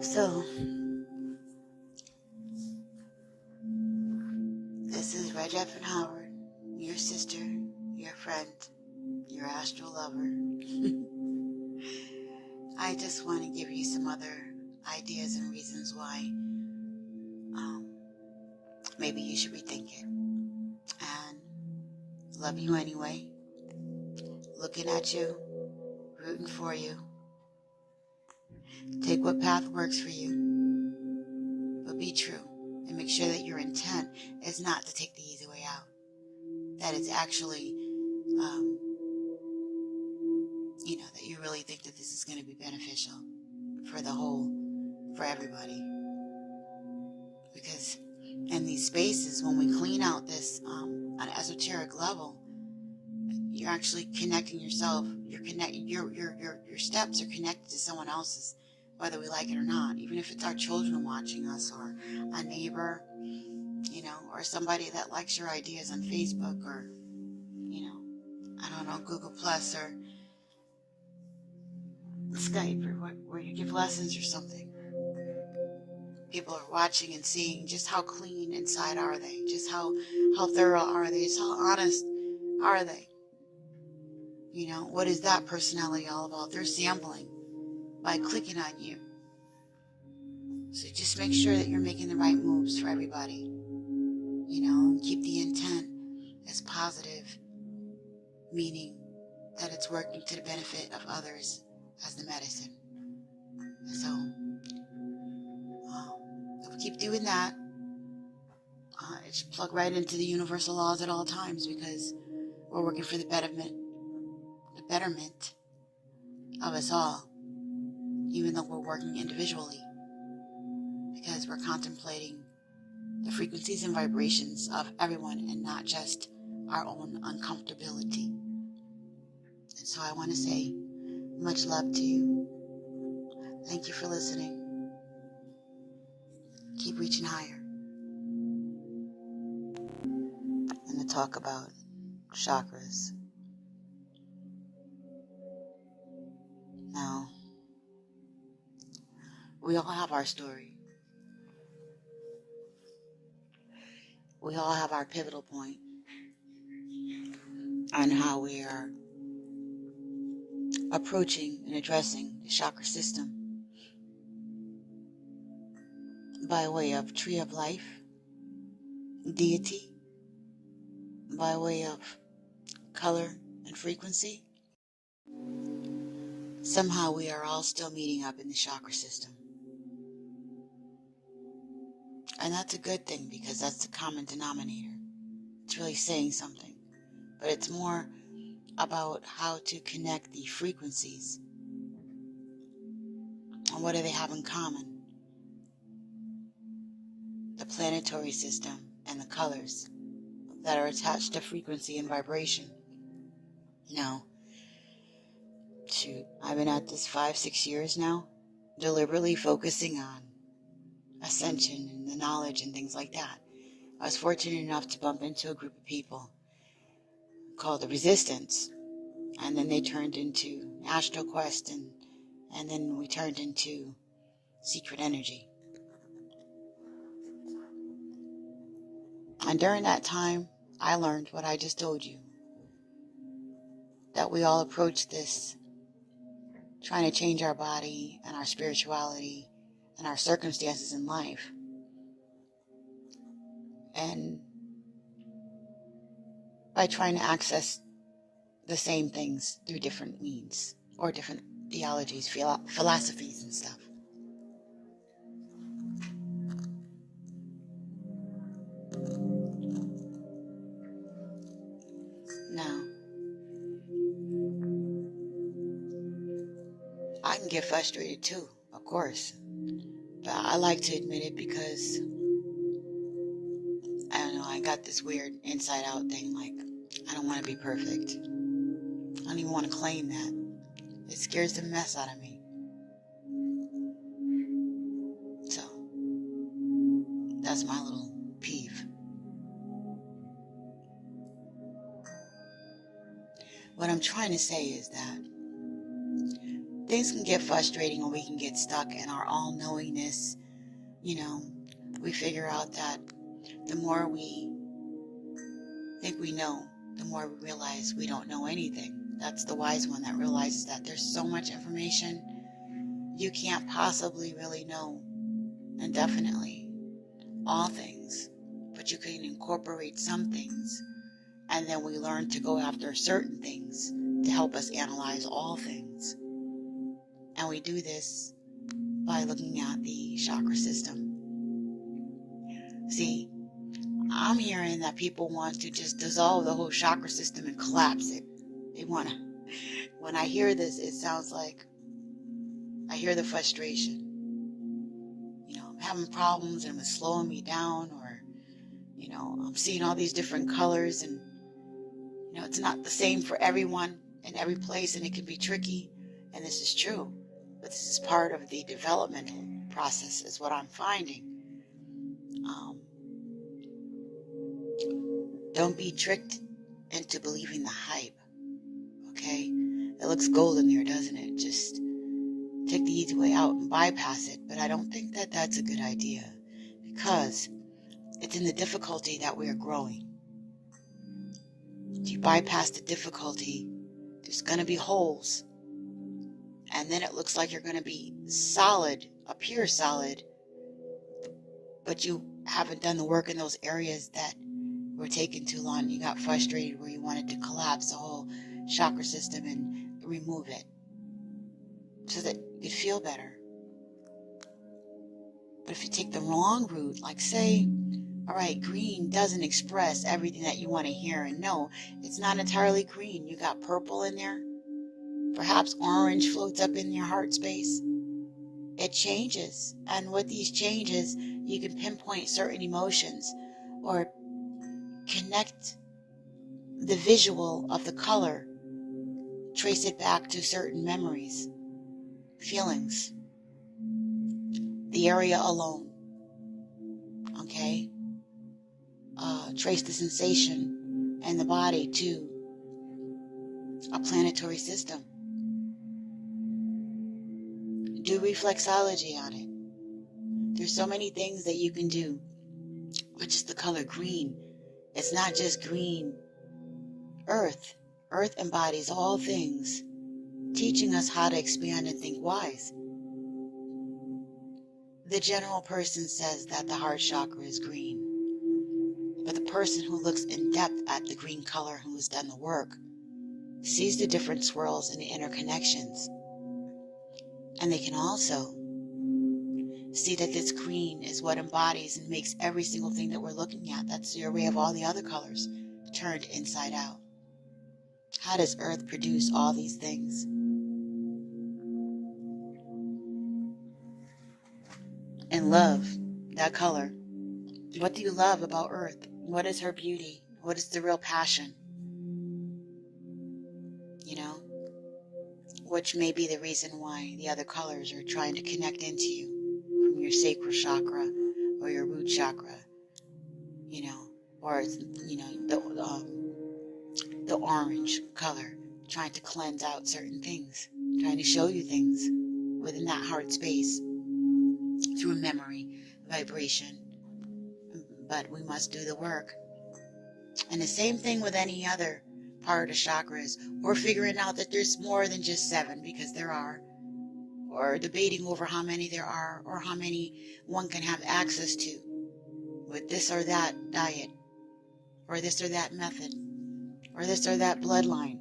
So, this is REGFNHOWARD, your sister, your friend, your astral lover. I just want to give you some other ideas and reasons why maybe you should rethink it. And love you anyway. Looking at you, rooting for you. Take what path works for you, but be true and make sure that your intent is not to take the easy way out. That it's actually, that you really think that this is going to be beneficial for the whole, for everybody. Because in these spaces, when we clean out this on an esoteric level, you're actually connecting yourself. Your steps are connected to someone else's, whether we like it or not. Even if it's our children watching us, or a neighbor, or somebody that likes your ideas on Facebook, or Google Plus or Skype, or where you give lessons or something. People are watching and seeing just how clean inside are they, just how thorough are they, just how honest are they. What is that personality all about? They're sampling by clicking on you. So just make sure that you're making the right moves for everybody. Keep the intent as positive, meaning that it's working to the benefit of others as the medicine. So, if we keep doing that, it should plug right into the universal laws at all times, because we're working for the betterment of us all, even though we're working individually, because we're contemplating the frequencies and vibrations of everyone and not just our own uncomfortability. And so I want to say much love to you. Thank you for listening. Keep reaching higher. And to talk about chakras. Now, we all have our story. We all have our pivotal point on how we are approaching and addressing the chakra system by way of tree of life, deity, by way of color and frequency. Somehow we are all still meeting up in the chakra system. And that's a good thing, because that's the common denominator. It's really saying something. But it's more about how to connect the frequencies. And what do they have in common? The planetary system and the colors that are attached to frequency and vibration. Now, I've been at this 5-6 years now, deliberately focusing on ascension and the knowledge and things like that. I was fortunate enough to bump into a group of people called the Resistance, and then they turned into Astral Quest, and then we turned into Secret Energy. And during that time, I learned what I just told you, that we all approach this trying to change our body and our spirituality and our circumstances in life, and by trying to access the same things through different means or different theologies, philosophies and stuff. Now, I can get frustrated too, of course, but I like to admit it, because I don't know, I got this weird inside out thing, like I don't want to be perfect. I don't even want to claim that. It scares the mess out of me. So, that's my little peeve. What I'm trying to say is that things can get frustrating and we can get stuck in our all-knowingness. We figure out that the more we think we know, the more we realize we don't know anything. That's the wise one that realizes that there's so much information you can't possibly really know, and definitely all things, but you can incorporate some things, and then we learn to go after certain things to help us analyze all things. And we do this by looking at the chakra system. See, I'm hearing that people want to just dissolve the whole chakra system and collapse it. They want to. When I hear this, it sounds like I hear the frustration. I'm having problems and it's slowing me down, or, I'm seeing all these different colors, and, it's not the same for everyone in every place, and it can be tricky. And this is true, but this is part of the developmental process, is what I'm finding. Don't be tricked into believing the hype, okay? It looks golden there, doesn't it? Just take the easy way out and bypass it. But I don't think that that's a good idea, because it's in the difficulty that we are growing. If you bypass the difficulty, there's going to be holes. And then it looks like you're going to be solid, appear solid, but you haven't done the work in those areas that were taking too long. You got frustrated where you wanted to collapse the whole chakra system and remove it so that you'd feel better. But if you take the wrong route, like say, all right, green doesn't express everything that you want to hear. And no, it's not entirely green. You got purple in there. Perhaps orange floats up in your heart space. It changes. And with these changes, you can pinpoint certain emotions or connect the visual of the color, trace it back to certain memories, feelings, the area alone, okay? Trace the sensation and the body to a planetary system. Do reflexology on it. There's so many things that you can do with just the color green. It's not just green. Earth embodies all things, teaching us how to expand and think wise. The general person says that the heart chakra is green, but the person who looks in depth at the green color, who has done the work, sees the different swirls and the interconnections. And they can also see that this green is what embodies and makes every single thing that we're looking at. That's the array of all the other colors turned inside out. How does Earth produce all these things? And love, that color. What do you love about Earth? What is her beauty? What is the real passion? Which may be the reason why the other colors are trying to connect into you from your sacral chakra or your root chakra, or the orange color, trying to cleanse out certain things, trying to show you things within that heart space through memory, vibration. But we must do the work. And the same thing with any other part of chakras, or figuring out that there's more than just 7, because there are, or debating over how many there are, or how many one can have access to with this or that diet, or this or that method, or this or that bloodline.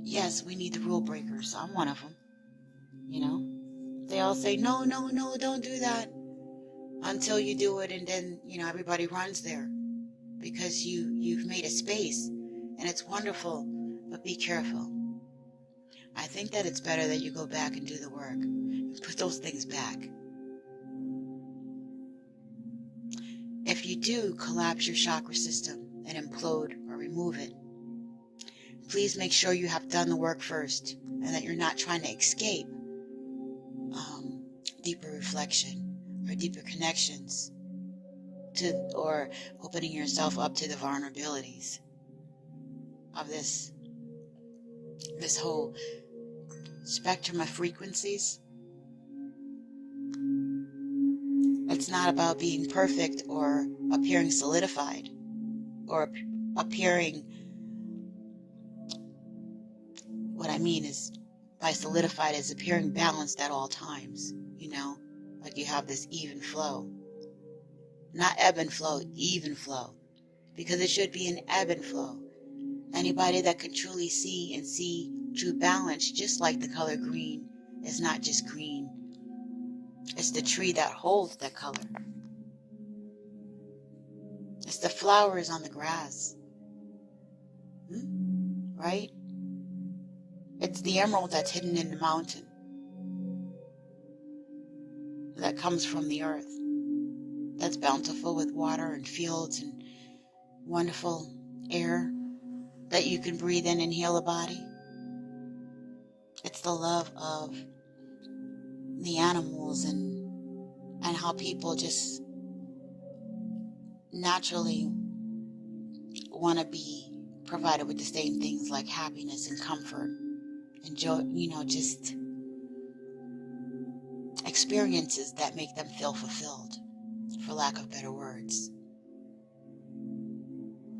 Yes, we need the rule breakers. I'm one of them. They all say, no, don't do that, until you do it, and then, everybody runs there because you've made a space, and it's wonderful, but be careful. I think that it's better that you go back and do the work and put those things back. If you do collapse your chakra system and implode or remove it, please make sure you have done the work first, and that you're not trying to escape deeper reflection or deeper connections to, or opening yourself up to the vulnerabilities of this whole spectrum of frequencies. It's not about being perfect or appearing solidified or appearing, what I mean is by solidified is appearing balanced at all times, like you have this even flow. Not ebb and flow, even flow. Because it should be an ebb and flow. Anybody that can truly see true balance, just like the color green, is not just green. It's the tree that holds that color. It's the flowers on the grass. Right? It's the emerald that's hidden in the mountain. That comes from the earth. That's bountiful with water and fields and wonderful air that you can breathe in and heal a body. It's the love of the animals and how people just naturally want to be provided with the same things like happiness and comfort and joy, just experiences that make them feel fulfilled, for lack of better words.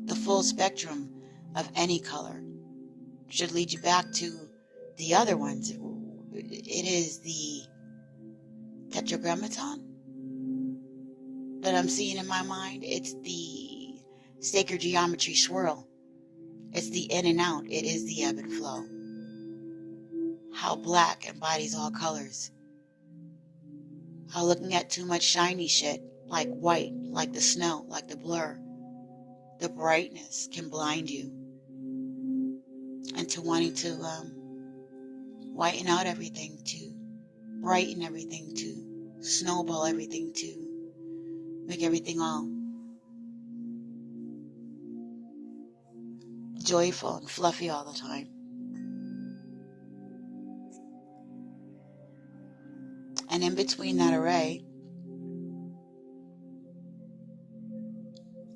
The full spectrum of any color should lead you back to the other ones. It is the tetragrammaton that I'm seeing in my mind. It's the sacred geometry swirl. It's the in and out. It is the ebb and flow. How black embodies all colors. How looking at too much shiny shit, like white, like the snow, like the blur, the brightness can blind you into wanting to whiten out everything, to brighten everything, to snowball everything, to make everything all joyful and fluffy all the time. And in between that array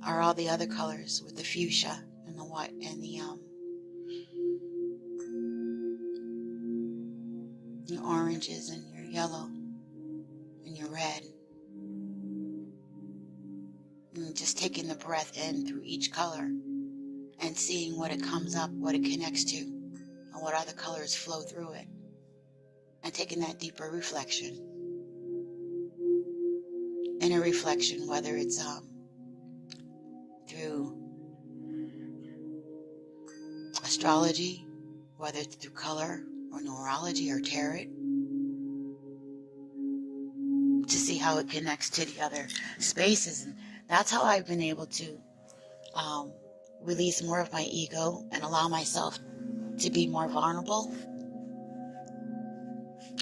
are all the other colors with the fuchsia and the white and the your oranges and your yellow and your red. And just taking the breath in through each color and seeing what it comes up, what it connects to, and what other colors flow through it. And taking that deeper reflection. Inner reflection, whether it's through astrology, whether it's through color or numerology or tarot, to see how it connects to the other spaces. And that's how I've been able to release more of my ego and allow myself to be more vulnerable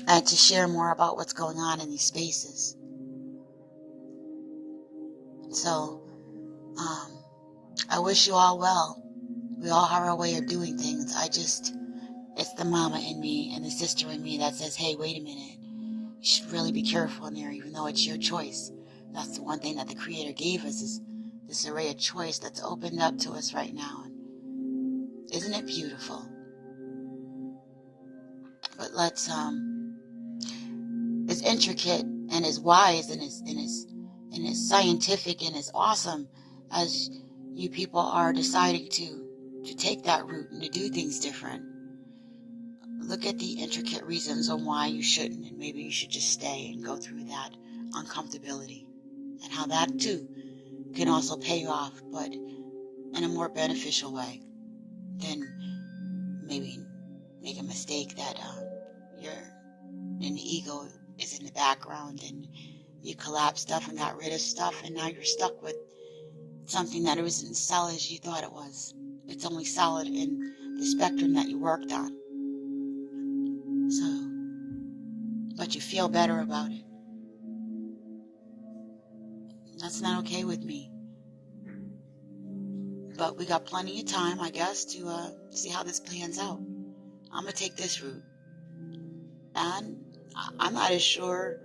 and to share more about what's going on in these spaces. So I wish you all well. We all have our way of doing things. It's the mama in me and the sister in me that says, hey, wait a minute. You should really be careful in there, even though it's your choice. That's the one thing that the Creator gave us, is this array of choice that's opened up to us right now. And isn't it beautiful? But let's as intricate and as wise and as scientific and as awesome as you people are deciding to take that route and to do things different. Look at the intricate reasons on why you shouldn't, and maybe you should just stay and go through that uncomfortability, and how that too can also pay you off, but in a more beneficial way than maybe make a mistake that an ego is in the background and you collapsed stuff and got rid of stuff, and now you're stuck with something that isn't as solid as you thought it was. It's only solid in the spectrum that you worked on. So, but you feel better about it. That's not okay with me. But we got plenty of time, I guess, to see how this plans out. I'm going to take this route. And I'm not as sure,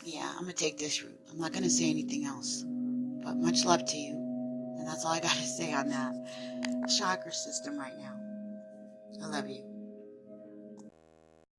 Yeah, I'm going to take this route. I'm not going to say anything else. But much love to you. And that's all I got to say on that chakra system right now. I love you.